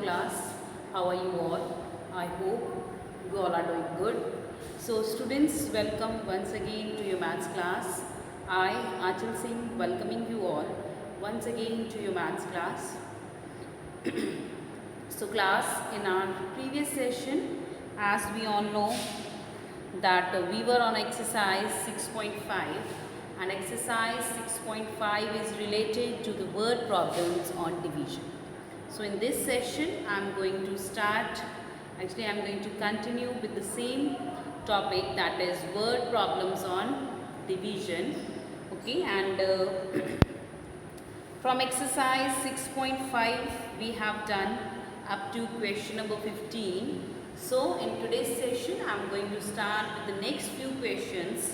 class. How are you all? I hope you all are doing good. So students, welcome once again to your maths class. I, Achal Singh, welcoming you all once again to your maths class. So class, in our previous session, as we all know that we were on exercise 6.5, and exercise 6.5 is related to the word problems on division. So in this session I am going to continue with the same topic, that is word problems on division. Okay, and from exercise 6.5 we have done up to question number 15. So in today's session I am going to start with the next few questions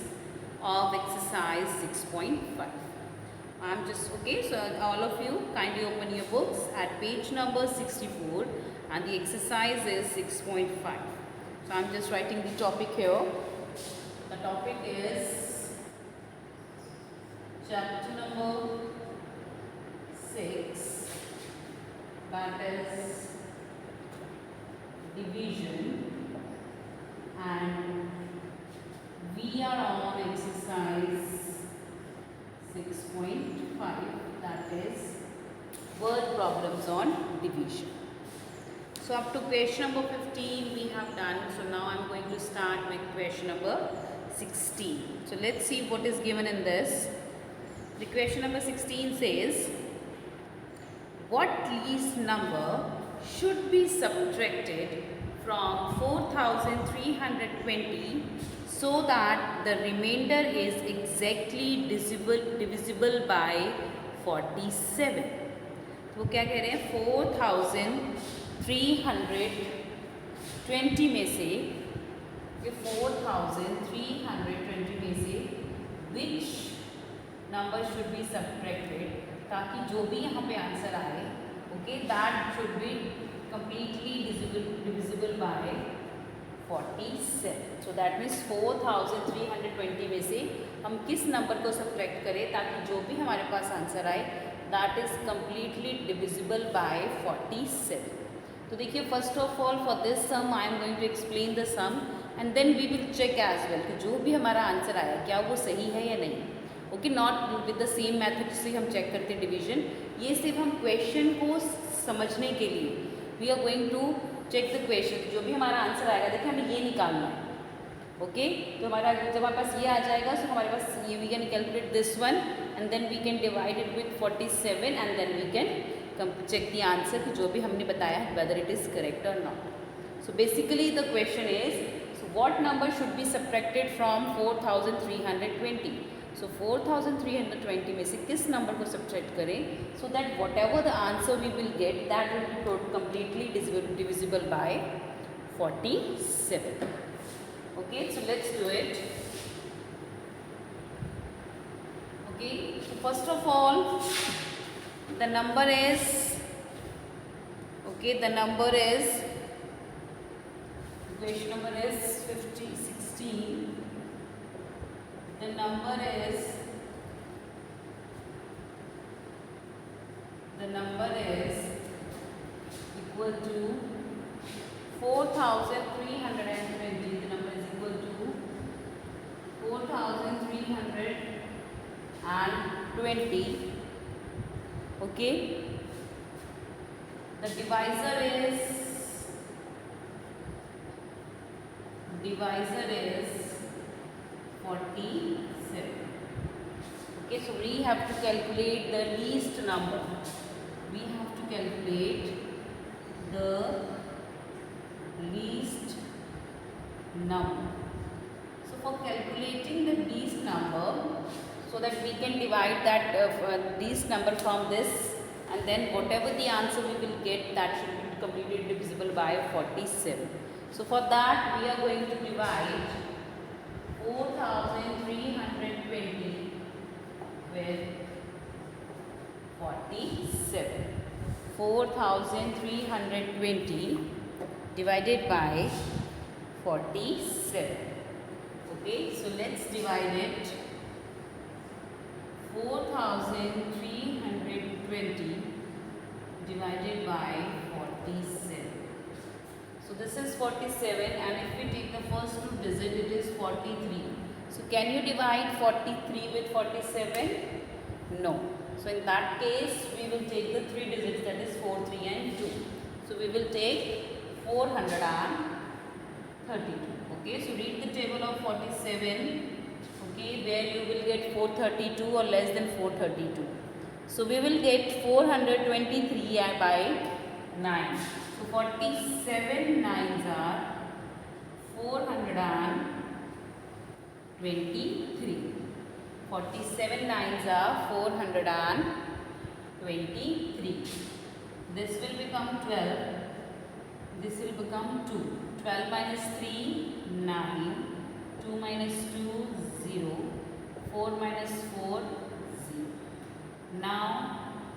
of exercise 6.5. So all of you kindly open your books at page number 64 and the exercise is 6.5. So I am just writing the topic here. The topic is chapter number 6, that is division, and we are on exercise 6.5, that is word problems on division. So up to question number 15 we have done. So now I am going to start with question number 16. So let's see what is given in this. The question number 16 says, what least number should be subtracted from 4320 so that the remainder is exactly divisible by 47. तो क्या कह रहे हैं, 4320 में से, 4320 में से which number should be subtracted, ताकि जो भी यहाँ पे आंसर आए, okay, that should be completely divisible by 47. So that means 4320 में से हम किस नंबर को सब्ट्रैक्ट करें ताकि जो भी हमारे पास आंसर आए that is completely divisible by 47. तो देखिए, first of all for this sum I am going to explain the sum and then we will check as well कि जो भी हमारा आंसर आया क्या वो सही है या नहीं. Okay, not with the same method से हम चेक करते हैं डिवीजन. ये सिर्फ हम क्वेश्चन को समझने के लिए we are going to check the question. जो भी हमारा आंसर आएगा, देखिए हमें ये निकालना है. ओके, तो जब हमारे पास ये आ जाएगा तो हमारे पास ये we can calculate this one and then we can divide it with 47 and then we can check the answer कि जो भी हमने बताया है वेदर इट इज़ करेक्ट और not. So basically the question is, so what number should be subtracted from 4320. So 4320 में से किस नंबर को सब्ट्रैक्ट करें so that whatever the answer we will get that will be completely divisible by 47. Okay, so let's do it. Okay, so first of all the number is, okay, the number is, question number is 16. The number is equal to 4320. The number is equal to 4320. Okay, the divisor is 47. Okay, so we have to calculate the least number. We have to calculate the least number. So for calculating the least number, so that we can divide that least number from this, and then whatever the answer we will get, that should be completely divisible by 47. So for that we are going to divide 4320 with 47. 4320 divided by 47. Okay, so let's divide it. 4320 divided by 47. 47. So this is 47, and if we take the first two digits, it is 43. So can you divide 43 with 47? No. So in that case, we will take the three digits, that is 4, 3 and 2. So we will take 432. Okay, so read the table of 47. Okay, where you will get 432 or less than 432. So we will get 423 by 9. So 47 nines are 423. 47 nines are 423. This will become 12. This will become 2. 12 minus 3, 9. 2 minus 2, 0. 4 minus 4, 0. Now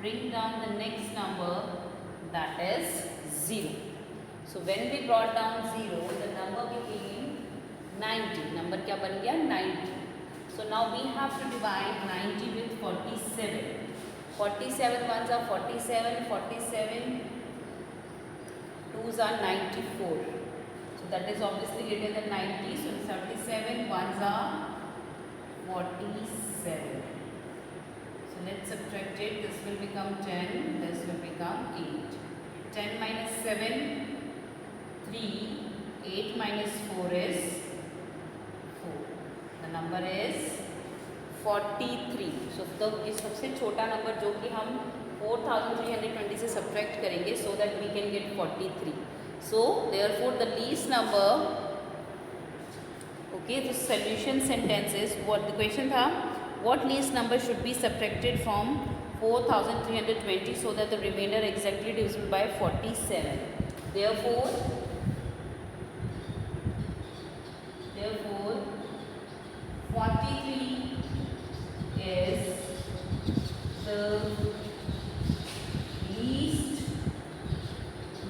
bring down the next number, that is 0. So when we brought down 0, the number became 90. Number क्या बन गया? 90. So now we have to divide 90 with 47. 47 ones are 47, 47 twos are 94. So that is obviously greater than 90. So 37 ones are 47. So let's subtract it. This will become 10. This will become 8. 10 minus 7, 3. 8 minus 4 is 4. The number is 43. So the इस सबसे छोटा number जो कि हम 4320 से subtract करेंगे, so that we can get 43. So therefore the least number, okay, the solution sentence is, what the question था, what least number should be subtracted from 4320 so that the remainder exactly divisible by 47. Therefore 43 is the least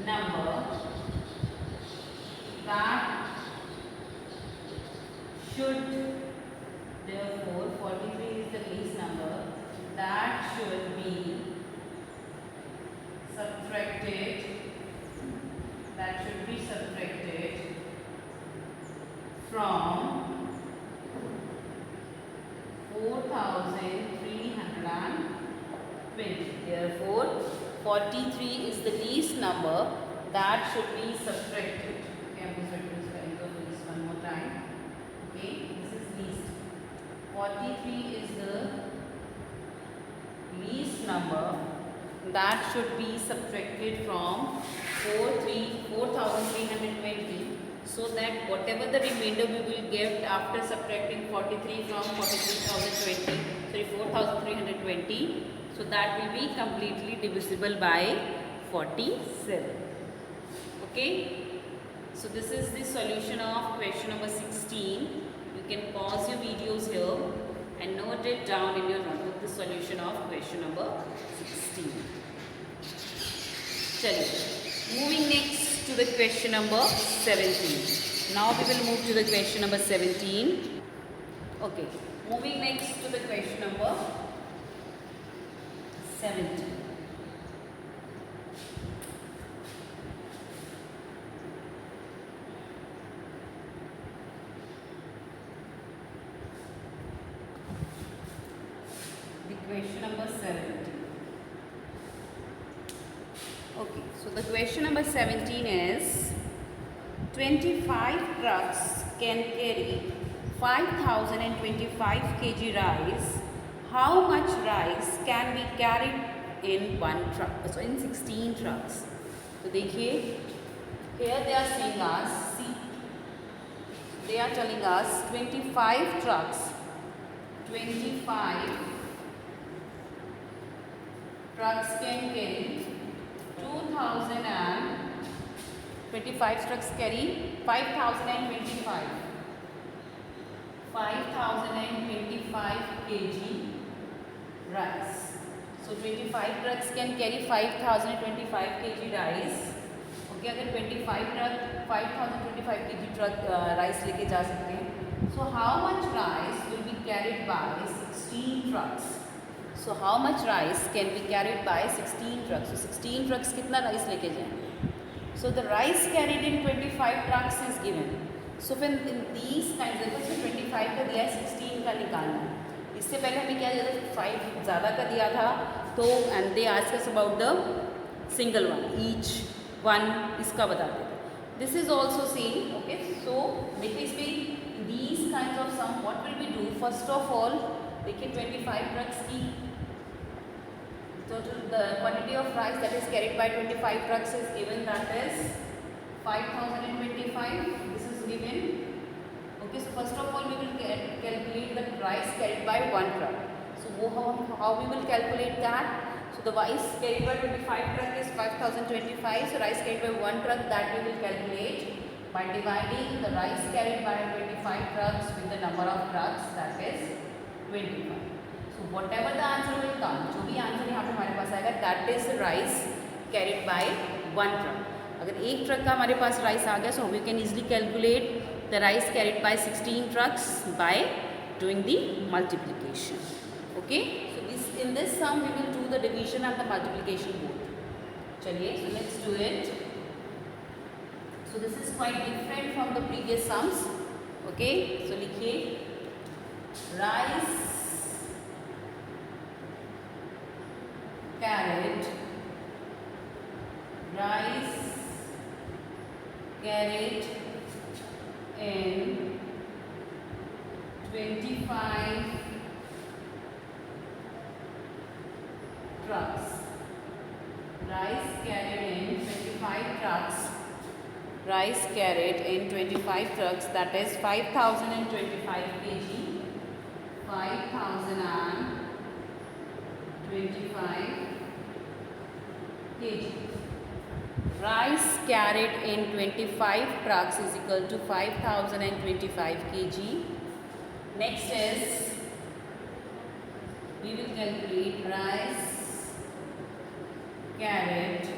number that should, therefore 43 is the least number that should be subtracted, from 4320. Therefore 43 is the least number that should be subtracted. Okay, I'm just going to go through this one more time. Okay, this is least. 43 is the least number that should be subtracted from 4320, so that whatever the remainder we will get after subtracting 43 from 4320, so that will be completely divisible by 47. Okay, so this is the solution of question number 16. You can pause your videos here and note it down in your notebook, the solution of question number 16. Chaliye, moving next to the question number 17. Now we will move to the question number 17. Okay, moving next to the question number 17. Question number 17. Okay, so the question number 17 is, 25 trucks can carry 5025 kg rice. How much rice can be carried in one truck? So in 16 trucks. So देखिए, here they are saying us, see, they are telling us 25 trucks, 25 trucks can carry 25 trucks carry 5025 kg rice. So 25 trucks can carry 5025 kg rice. Okay, अगर 25 truck 5025 kg truck rice लेके जा सकते हैं. So how much rice will be carried by 16 trucks? So how much rice can be carried by 16 trucks? So 16 trucks कितना rice लेके जाएंगे? So the rice carried in 25 trucks is given. So when in these kinds, देखो इसमें 25 का दिया है, 16 का निकालना है. इससे पहले हमें क्या दिया था? 5 ज़्यादा का दिया था. तो and they asked us about the single one, each one इसका बताते थे. This is also same. Okay. So देखिए इसमें these kinds of sum, what will we do? First of all, देखिए 25 trucks की total the quantity of rice that is carried by 25 trucks is given, that is 5025. This is given. Okay, so first of all we will calculate the rice carried by one truck. So how we will calculate that? So the rice carried by 25 truck is 5025. So rice carried by one truck, that we will calculate by dividing the rice carried by 25 trucks with the number of trucks, that is 25. So whatever the answer will come, जो भी answer यहाँ पे हमारे पास आएगा, that is rice carried by one truck. अगर एक truck का हमारे पास राइस आ गया, so we can easily calculate the rice carried by 16 trucks by doing the multiplication. Okay, so in this sum we will do the division and the multiplication both. चलिए, so let's do it. So this is quite different from the previous sums. Okay, so लिखिए rice carried in 25 trucks. Rice carried in 25 trucks. Rice carried in 25 trucks, that is 5025 kg. 5025 kg. Rice carried in 25 trucks is equal to 5025 kg. Next is, we will calculate rice carried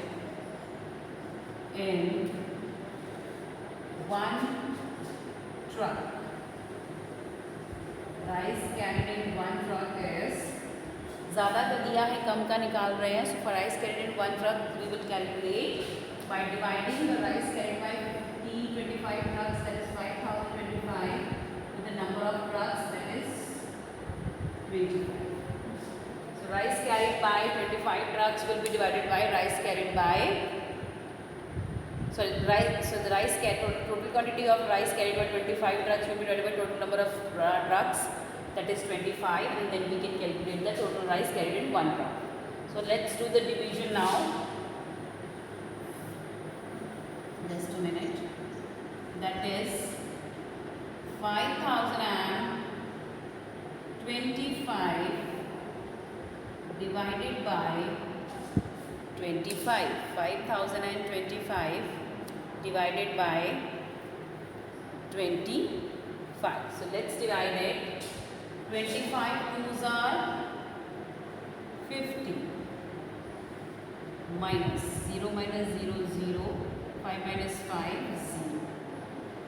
in one truck. Rice carried in one truck is, ज़्यादा का दिया है, कम का निकाल रहे हैं. So for rice carried in one truck, we will calculate by dividing the rice carried by 25 trucks, that is 5025, with the number of trucks, that is 25. So rice carried by 25 trucks will be divided by rice carried by, so the total quantity of rice carried by 25 trucks will be divided by total number of trucks, that is 25, and then we can calculate the total rice carried in one truck. So let's do the division now. Just a minute. That is 5025 divided by 25. 5025 divided by 25. So let's divide it. 25 twos are 50, minus 0 minus 0 0, 5 minus 5 0.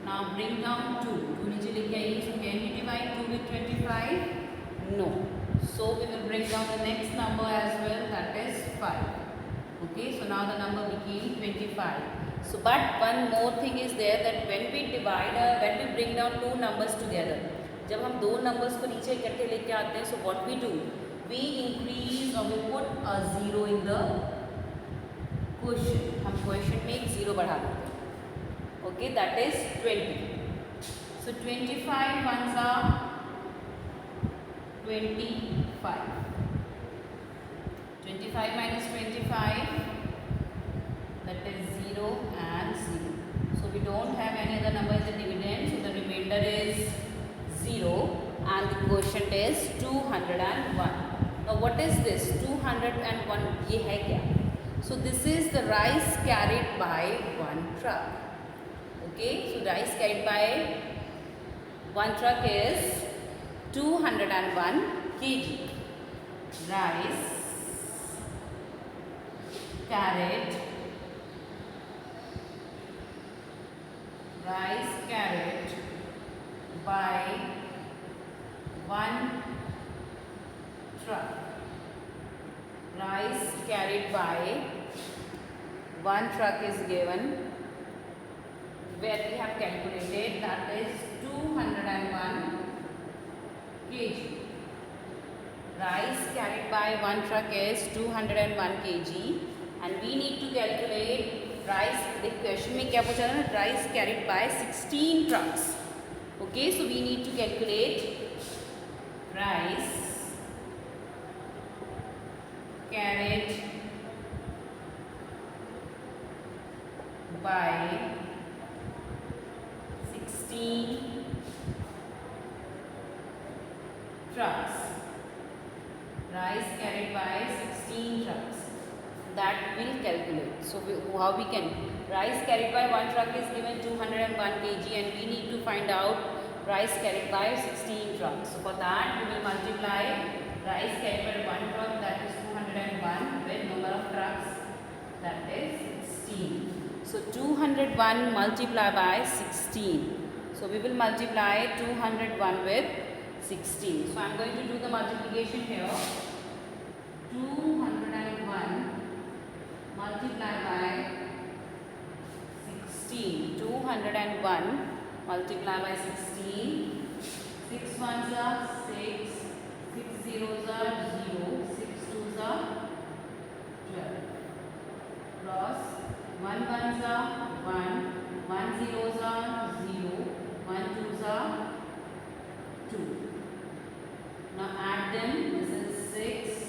Now bring down 2. 2 नीचे लेके आइए. So can we divide 2 with 25? No. So we will bring down the next number as well, that is 5. Okay, so now the number became 25. So but one more thing is there, that when we bring down two numbers together, जब हम दो numbers को नीचे इकट्ठे लेके आते हैं, so what we do, we increase or we put a zero in the quotient. हम quotient में एक zero बढ़ा देते हैं. Okay, that is 20. So 25 ones are 25. 25 minus 25, that is 0 and 0. So we don't have any other number as a dividend, so the remainder is 0 and the quotient is 201. Now what is this 201? ये है क्या? So this is the rice carried by one truck. Okay, so rice carried by one truck is 201 kg. Rice carried by one truck carried by one truck is given, where we have calculated, that is 201 kg. Rice carried by one truck is 201 kg, and we need to calculate rice. The question में क्या पूछा था ना, rice carried by 16 trucks. Okay, so we need to calculate rice carried by 16 trucks. Rice carried by 16 trucks. That will calculate. So how we can, rice carried by one truck is given 201 kg, and we need to find out rice carried by 16 trucks. So for that we will multiply rice carried by one truck, that is 201, with number of trucks, that is 16. So 201 multiplied by 16. So we will multiply 201 with 16. So I am going to do the multiplication here. 201 multiplied by 16. 201 multiplied by 16. 6 ones are 6, 6 zeros are 0, 6 twos are 12. Cross 1 ones are 1, 1 zeros are 0, 1 twos are 2. Now add them. This is 6,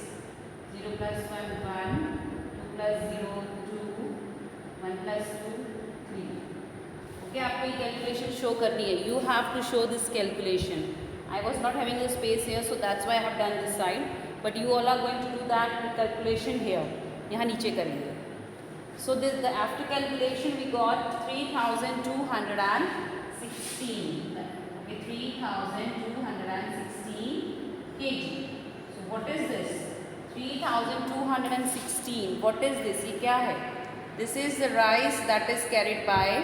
0 plus 1, 1, 2 plus 0, 2, 1 plus 2, 3. Okay, आपको ये calculation show करनी है. You have to show this calculation. I was not having the space here, so that's why I have done this side. But you all are going to do that calculation here. यहाँ नीचे करेंगे. So this, the after calculation we got 3,216. Okay, 3,216 kg. So what is this? 3,216. What is this? ये क्या है? This is the rice that is carried by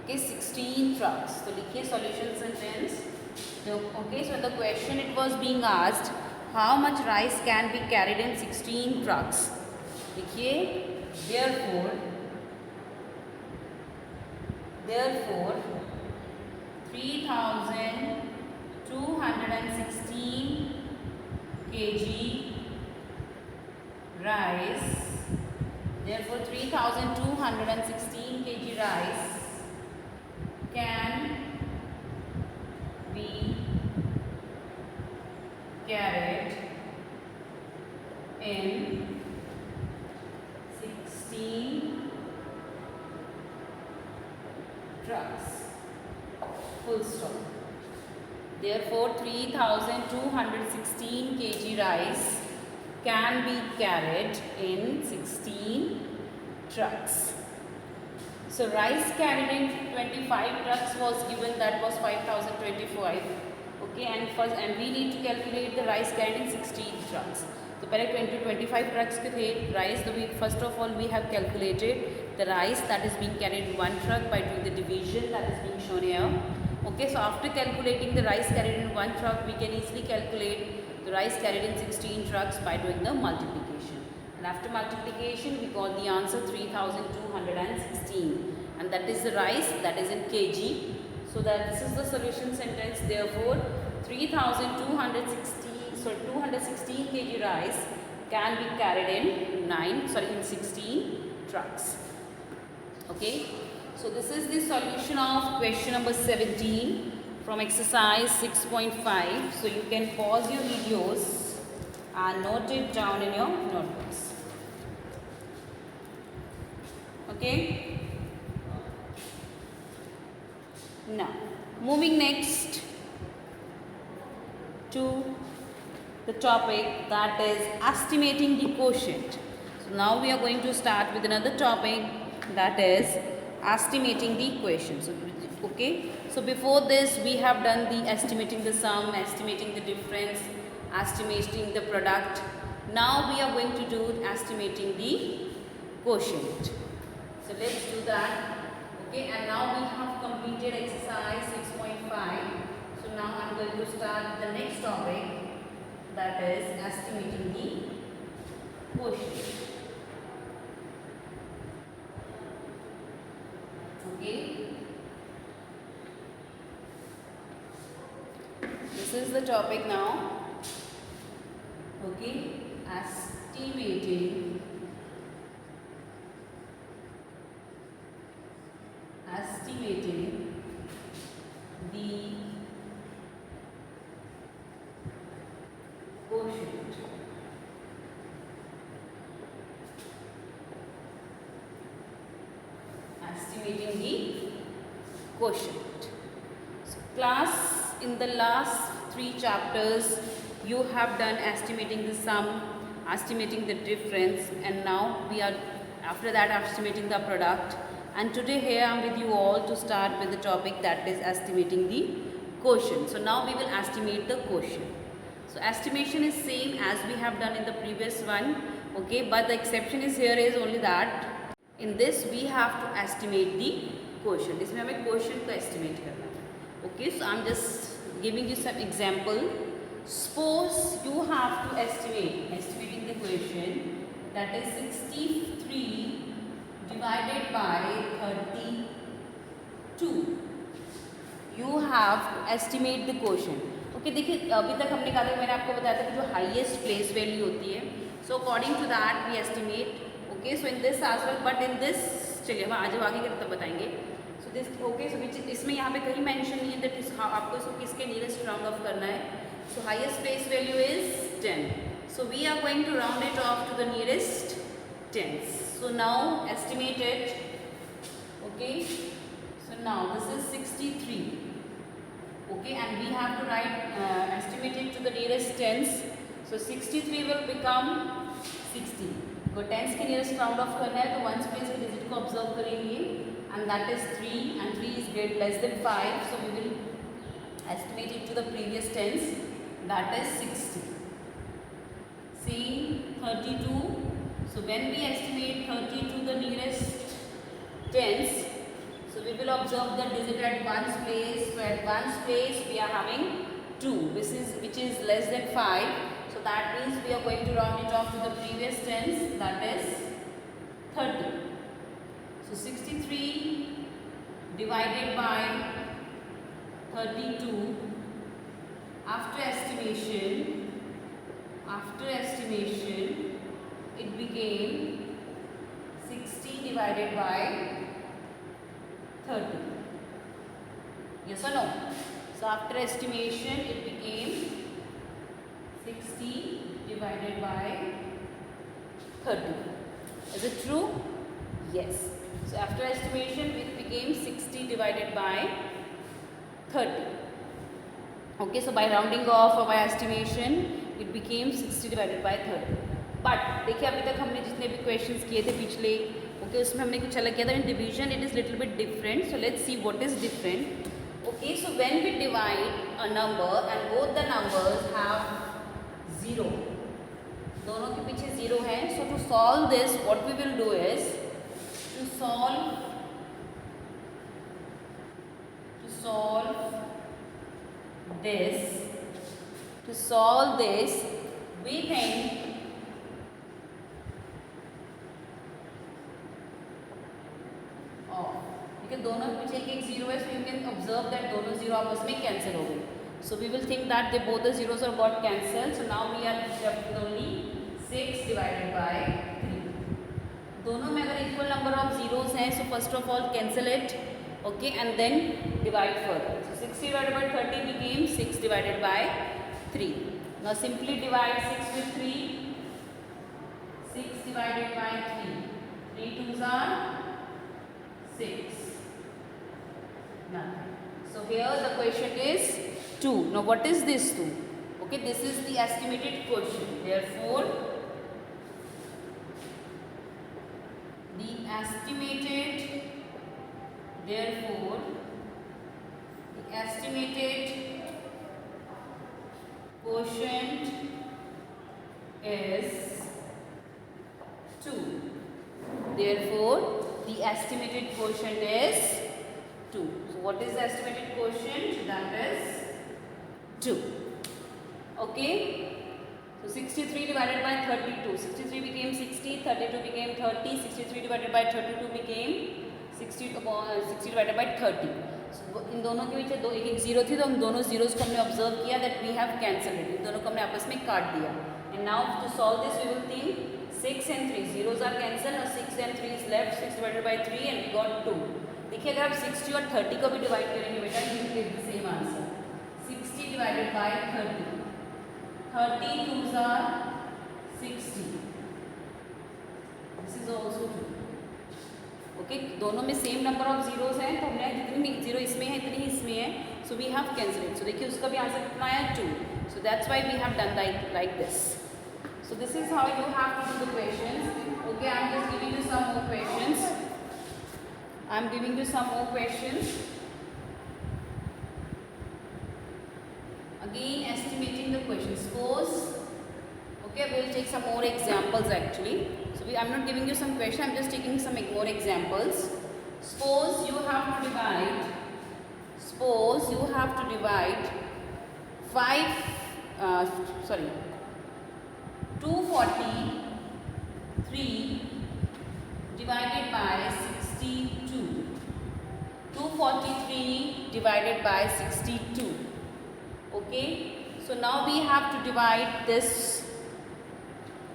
16 trucks. So लिखिए solution sentence. So, okay, so the question it was being asked, how much rice can be carried in 16 trucks? लिखिए, therefore 3,216 kg rice. Therefore 3,216 kg rice can be carried in 16 trucks. Full stop. Therefore 3,216 kg rice can be carried in 16 trucks. So rice carried in 25 trucks was given, that was 5,025. Okay, and we need to calculate the rice carried in 16 trucks. तो पहले 25 trucks के थे rice. तो first of all we have calculated the rice that is being carried in one truck by doing the division that is being shown here. Okay, so after calculating the rice carried in one truck, we can easily calculate the rice carried in 16 trucks by doing the multiplication. And after multiplication, we got the answer 3,216, and that is the rice that is in kg. So that this is the solution sentence. Therefore, 216 kg rice can be carried in 16 trucks. Okay. So this is the solution of question number 17 from exercise 6.5. So you can pause your videos and note it down in your notebooks. Okay. Now moving next to the topic, that is estimating the quotient. So now we are going to start with another topic, that is estimating the equation. So, okay, so before this we have done the estimating the sum, estimating the difference, estimating the product. Now we are going to do estimating the quotient. So let's do that. Okay, and now we have completed exercise 6.5. So now I am going to start the next topic, that is estimating the quotient. Okay, this is the topic now. Okay, estimating the quotient. Estimating the quotient. So class, in the last 3 chapters you have done estimating the sum, estimating the difference, and now we are after that estimating the product. And today here I am with you all to start with the topic that is estimating the quotient. So now we will estimate the quotient. So estimation is same as we have done in the previous one, okay, but the exception is here is only that in this we have to estimate the quotient. इसमें हमें quotient को estimate करना है. Okay, so I am just giving you some example. Suppose you have to estimating the quotient, that is 63 divided by 32. You have to estimate the quotient. Okay देखिए अभी तक हमने कहा था, मैंने आपको बताया था कि जो हाईएस्ट प्लेस वैल्यू होती है, so according to that we estimate. Okay, so in this as well, but in this चलिए हम आज आगे तब बताएंगे. सो दिस ओके, सो विच इसमें यहाँ पे कहीं मेंशन नहीं है दैट इज आपको इसको किसके नियरेस्ट राउंड ऑफ करना है. So highest place value is 10, so we are going to round it off to the nearest tens. So now estimate it. Okay, so now this is 63. Okay, and we have to write estimate it to the nearest tens. So 63 will become 60. को tens के nearest round off करना है तो ones place के digit को observe करेंगे, and that is 3, and 3 is great less than 5. So we will estimate it to the previous tens, that is 60. See 32. So when we estimate 30 to the nearest tens, so we will observe the digit at ones place. So at ones place we are having 2, which is less than 5. So that means we are going to round it off to the previous tens, that is 30. So 63 divided by 32. After estimation, it became 60 divided by 30. Yes or no? So after estimation it became 60 divided by 30. Is it true? Yes. So after estimation it became 60 divided by 30. Okay, so by rounding off or by estimation it became 60 divided by 30. But देखिए अभी तक हमने जितने भी questions किए थे पिछले, okay उसमें हमने कुछ अलग किया था. In division it is little bit different. So let's see what is different. Okay, so when we divide a number and both the numbers have 0, दोनों के पीछे 0 है. So to solve this what we will do is to solve this we think दोनों के पीछे एक 0 है. So you can observe that दोनों 0 आपस में कैंसिल हो गए. So we will think that they both the zeros are got cancelled. So now we are left with only 6 divided by 3. दोनों में अगर इक्वल नंबर ऑफ zeros हैं, so first of all cancel it, okay, and then divide further. So 60 divided by 30 became 6 divided by 3. Now simply divide 6 with 3. 6 divided by 3. 3 2s are 6. Nothing. So here the quotient is 2. Now what is this 2? Okay, this is the estimated quotient. Therefore, the estimated quotient is 2. Therefore, the estimated quotient is 2. So what is the estimated quotient? That is 2. Okay. So 63 divided by 32. 63 became 60, 32 became 30, 63 divided by 32 became 60 divided by 30. So इन दोनों के बीच दो एक एक zero थी, तो हम दोनों zeros को हमने ऑब्जर्व किया that we have cancelled it, इन दोनों को हमने आपस में काट दिया. And now to solve this we will think 6 and 3 zeros are cancelled और 6 and 3 is left. 6 divided by 3 and we got 2. देखिए अगर आप 60 और 30 को भी डिवाइड करेंगे बेटा, you will get the same answer. 60 divided by 30. 30 twos are 60. This is also true. Okay दोनों में सेम नंबर ऑफ जीरोस हैं, तो हमने जितनी जीरो इसमें है इतनी इसमें है, so we have cancelled. So देखिए उसका भी आंसर कितना आया 2. So that's why we have done like this. So this is how you have to do the questions. Okay, I am just giving you some more questions. I am giving you some more questions. Again, estimating the questions. Suppose, okay, we will take some more examples actually. So I am not giving you some question. I am just taking some more examples. Suppose you have to divide. Suppose you have to divide 243 divided by 62. 243 divided by 62. Okay. So now we have to divide this.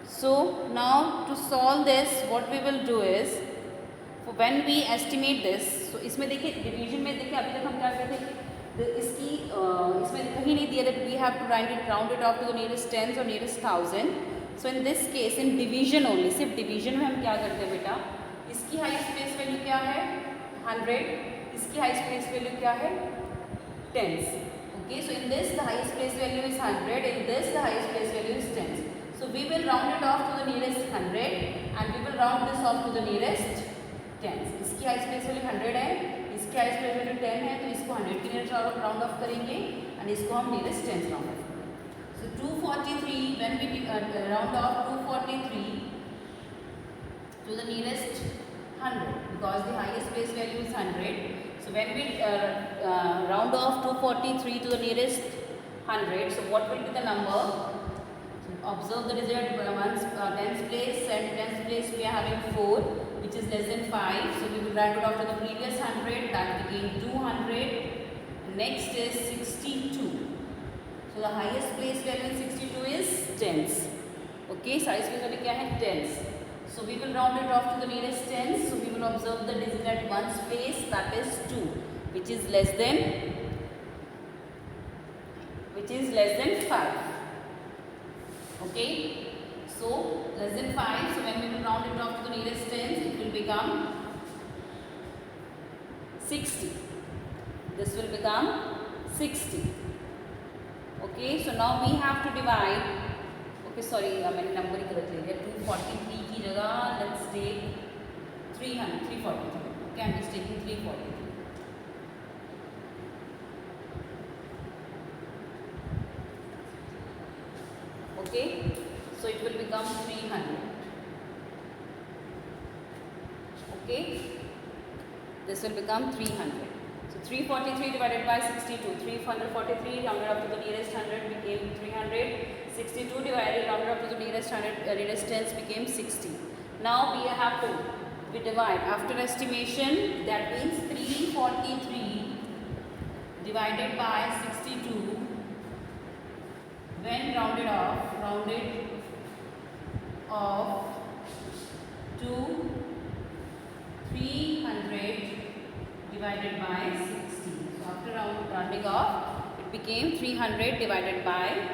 So now to solve this, what we will do is, when we estimate this, so इसमें देखिए division में देखिए अभी तक हम क्या करते थे, इसकी इसमें कहीं नहीं दिया that we have to round it off to the nearest tens or nearest thousand. So in this case in division only, सिर्फ डिवीजन में हम क्या करते हैं बेटा, इसकी हाईएस्ट प्लेस वैल्यू क्या है 100, इसकी हाईएस्ट प्लेस वैल्यू क्या है tens. Okay, so in this the highest place value is 100, in this the highest place value is tens. So we will round it off to the nearest 100 and we will round this off to the nearest tens. इसकी highest place value 100 है, इसकी highest place value 10 है, तो इसको 100 के nearest round of करेंगे and इसको हम नियरेस्ट टेंस राउंड ऑफ करेंगे. So 243 when we round off 243 to the nearest 100 because the highest place value is 100. So when we round off 243 to the nearest 100, so what will be the number? Observe the result. Tens place and tens place we are having 4, which is less than 5. So we will round it off to the previous 100, that became 200. Next is 62. So the highest place value in 62 is tens. Okay, so highest place value क्या है tens. So we will round it off to the nearest tens. So we will observe the digit at ones place, that is 2, which is less than 5. Okay, so less than 5. So when we will round it off to the nearest tens, it will become 60. This will become 60. Okay, so now we have to divide. Okay, sorry, मैंने number ही गलत ले लिया. 243 की जगह let's take 343. Okay, I'm just taking 343. Okay, so it will become 300. Okay, this will become 300. So 343 divided by 62. 343 rounded up to the nearest 100 became 300. 62 divided rounded up to the nearest 100 nearest tens became 60. Now we have to divide after estimation. That means 343 divided by 62. When rounded off to 300 divided by 60. So after rounding off, it became 300 divided by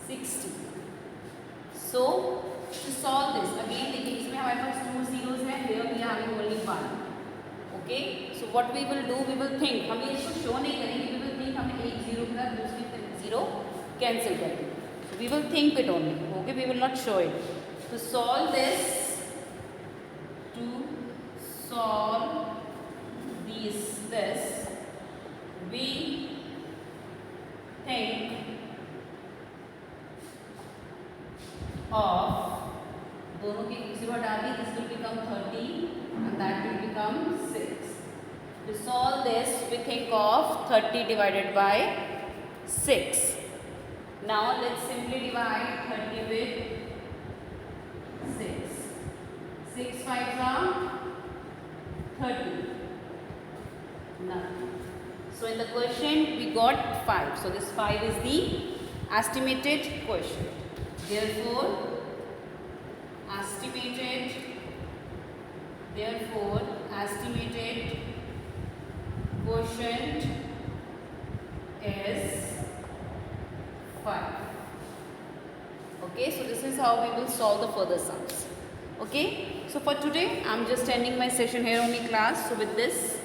60. So to solve this, again देखिए इसमें हमारे पास 2 zeros हैं, here we are having only 1. Okay, so what we will do, we will think, हम ये इसको show नहीं करेंगे, we will think हमने एक जीरो के साथ दूसरी जीरो कैंसिल कर दी. So we will think it only. Okay, we will not show it. To solve this, we think of दोनों की जीरो हटा दी, this will become 30 and that will become 6. To solve this, we think of 30 divided by 6. Now let's simply divide 30 with 6. 6 5s are 30. None. So in the quotient we got 5. So this 5 is the estimated quotient. Therefore, estimated quotient is 5. Okay, so this is how we will solve the further sums. Okay, so for today I'm just ending my session here only, class. So with this,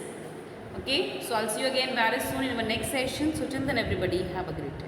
okay, so I'll see you again very soon in our next session. So till then, everybody have a great day.